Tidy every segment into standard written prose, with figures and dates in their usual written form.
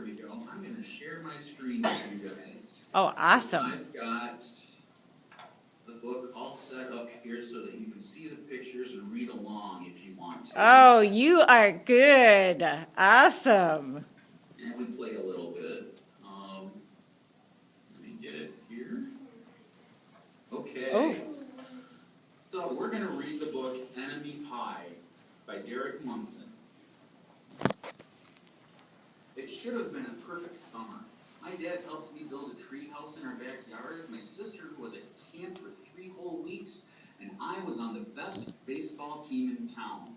we go. I'm going to share my screen with you guys. Oh, awesome. I've got the book all set up here so that you can see the pictures and read along if you want to. Oh, you are good. Awesome. And we play a little bit. Let me get it here. Okay. Oh. So we're going to read the book Enemy Pie by Derek Munson. It should have been a perfect summer. My dad helped me build a tree house in our backyard. My sister was at camp for 3 whole weeks, and I was on the best baseball team in town.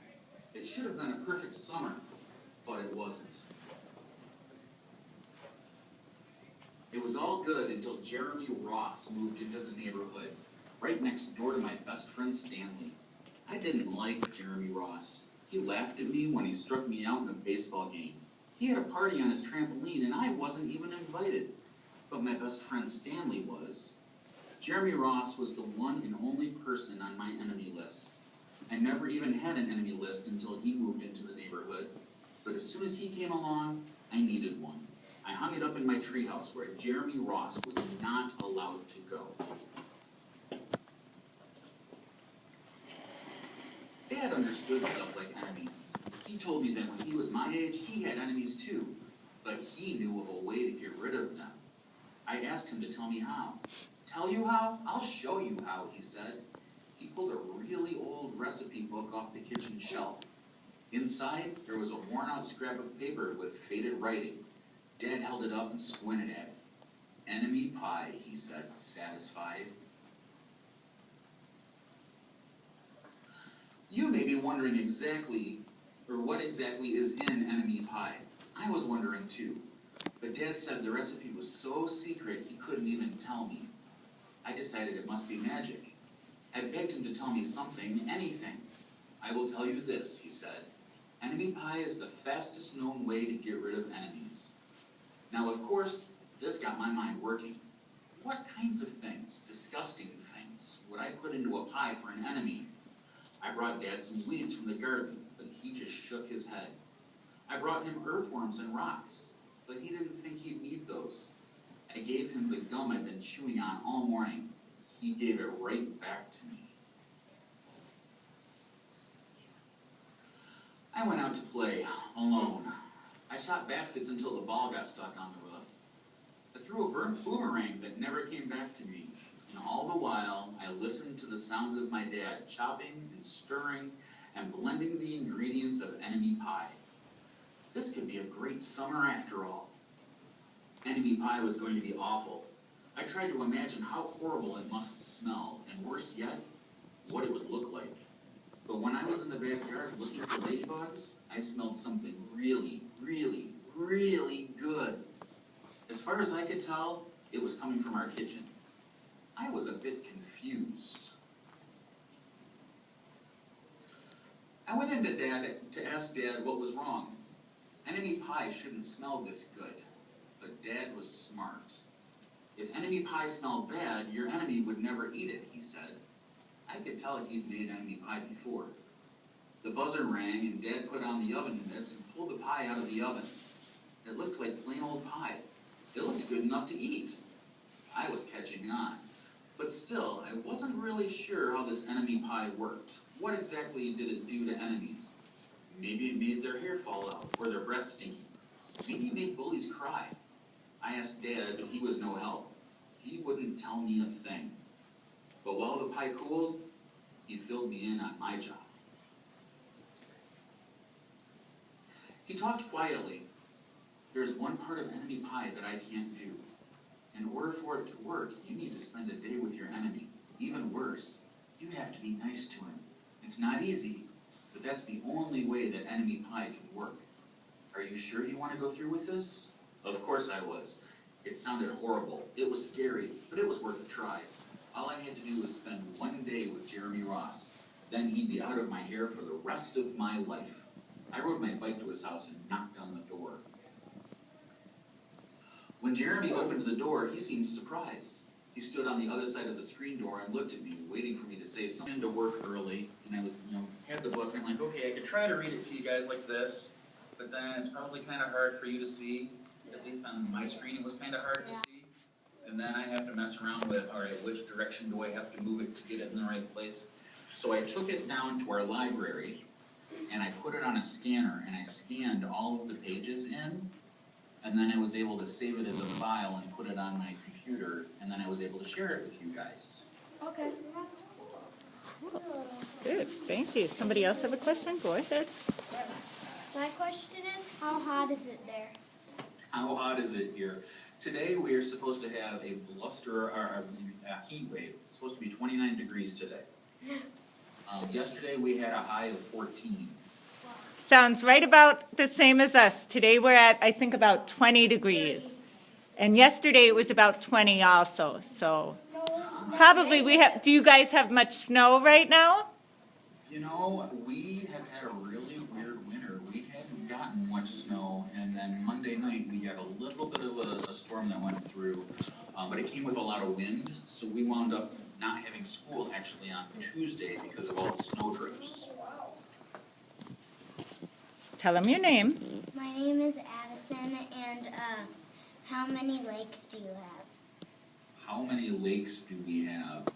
It should have been a perfect summer, but it wasn't. It was all good until Jeremy Ross moved into the neighborhood, right next door to my best friend Stanley. I didn't like Jeremy Ross. He laughed at me when he struck me out in a baseball game. He had a party on his trampoline, and I wasn't even invited. But my best friend Stanley was. Jeremy Ross was the one and only person on my enemy list. I never even had an enemy list until he moved into the neighborhood. But as soon as he came along, I needed one. I hung it up in my treehouse where Jeremy Ross was not allowed to go. Dad understood stuff like enemies. He told me that when he was my age, he had enemies too, but he knew of a way to get rid of them. I asked him to tell me how. Tell you how? I'll show you how, he said. He pulled a really old recipe book off the kitchen shelf. Inside, there was a worn-out scrap of paper with faded writing. Dad held it up and squinted at it. Enemy pie, he said, satisfied. You may be wondering what exactly is in enemy pie. I was wondering too, but Dad said the recipe was so secret he couldn't even tell me. I decided it must be magic. I begged him to tell me something, anything. I will tell you this, he said. Enemy pie is the fastest known way to get rid of enemies. Now, of course, this got my mind working. What kinds of things, disgusting things, would I put into a pie for an enemy? I brought Dad some weeds from the garden, but he just shook his head. I brought him earthworms and rocks, but he didn't think he'd need those. I gave him the gum I'd been chewing on all morning. He gave it right back to me. I went out to play, alone. I shot baskets until the ball got stuck on the roof. I threw a burnt boomerang that never came back to me. And all the while, I listened to the sounds of my dad chopping and stirring and blending the ingredients of enemy pie. This could be a great summer after all. Enemy pie was going to be awful. I tried to imagine how horrible it must smell, and worse yet, what it would look like. But when I was in the backyard looking for ladybugs, I smelled something really, really, really good. As far as I could tell, it was coming from our kitchen. I was a bit confused. I went in to Dad to ask Dad what was wrong. Enemy pie shouldn't smell this good, but Dad was smart. If enemy pie smelled bad, your enemy would never eat it, he said. I could tell he'd made enemy pie before. The buzzer rang and Dad put on the oven mitts and pulled the pie out of the oven. It looked like plain old pie. It looked good enough to eat. I was catching on. But still, I wasn't really sure how this enemy pie worked. What exactly did it do to enemies? Maybe it made their hair fall out, or their breath stinky. Maybe it made bullies cry. I asked Dad, but he was no help. He wouldn't tell me a thing. But while the pie cooled, he filled me in on my job. He talked quietly. There's one part of enemy pie that I can't do. In order for it to work, you need to spend a day with your enemy. Even worse, you have to be nice to him. It's not easy, but that's the only way that enemy pie can work. Are you sure you want to go through with this? Of course I was. It sounded horrible. It was scary, but it was worth a try. All I had to do was spend one day with Jeremy Ross. Then he'd be out of my hair for the rest of my life. I rode my bike to his house and knocked on the door. When Jeremy opened the door, he seemed surprised. He stood on the other side of the screen door and looked at me, waiting for me to say something. To work early, and I was, had the book, and I'm like, okay, I could try to read it to you guys like this, but then it's probably kind of hard for you to see, at least on my screen, it was kind of hard to see. And then I have to mess around with, all right, which direction do I have to move it to get it in the right place? So I took it down to our library, and I put it on a scanner, and I scanned all of the pages in, and then I was able to save it as a file and put it on my computer, and then I was able to share it with you guys. Okay. Good, thank you. Somebody else have a question? Go ahead. My question is, how hot is it there? How hot is it here? Today we are supposed to have a bluster, or a heat wave. It's supposed to be 29 degrees today. Yesterday we had a high of 14. Sounds right about the same as us. Today we're at, I think, about 20 degrees. And yesterday it was about 20 also. So probably we have, do you guys have much snow right now? You know, we have had a really weird winter. We hadn't gotten much snow, and then Monday night we got a little bit of a storm that went through, but it came with a lot of wind, so we wound up not having school actually on Tuesday because of all the snow drifts. Tell them your name. My name is Addison, and how many lakes do you have? How many lakes do we have?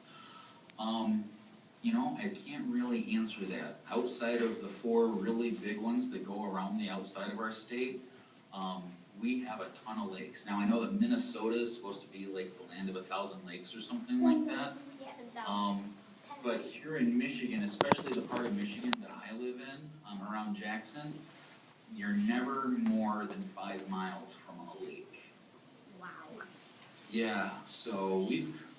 You know, I can't really answer that. Outside of the 4 really big ones that go around the outside of our state, we have a ton of lakes. Now, I know that Minnesota is supposed to be like the land of 1,000 lakes or something like that. But here in Michigan, especially the part of Michigan that I live in, around Jackson, you're never more than 5 miles from a lake. Wow. Yeah, so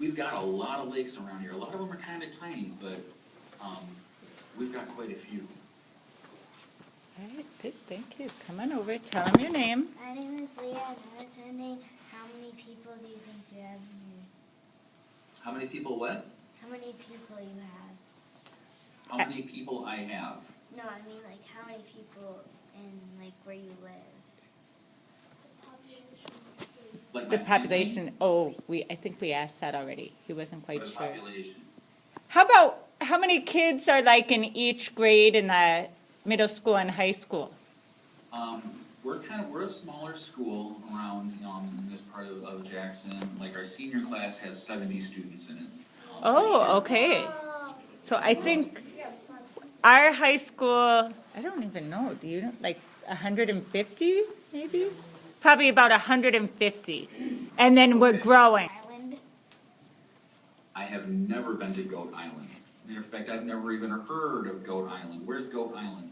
we've got a lot of lakes around here. A lot of them are kind of tiny, but we've got quite a few. All right, good, thank you. Come on over, tell them your name. My name is Leah, and I was wondering, how many people do you think you have here? How many people what? How many people you have? How many people I have? No, I mean, like, how many people in, like, where you live? Like The my population, oh, I think we asked that already. He wasn't family? quite The sure. population. How about, how many kids are like in each grade in the middle school and high school? We're a smaller school around in this part of Jackson. Like our senior class has 70 students in it. Oh, okay. So I think our high school, I don't even know, do you know, like 150 maybe? Probably about 150. And then we're growing. Island? I have never been to Goat Island. Matter of fact, I've never even heard of Goat Island. Where's Goat Island?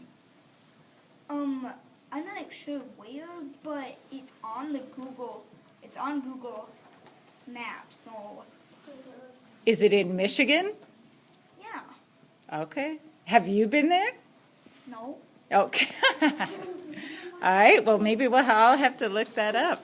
I'm not sure where, but it's on the Google. It's on Google Maps. So Is it in Michigan? yeah, Okay. Have you been there? no. Okay. All right, well, maybe we'll all have to look that up.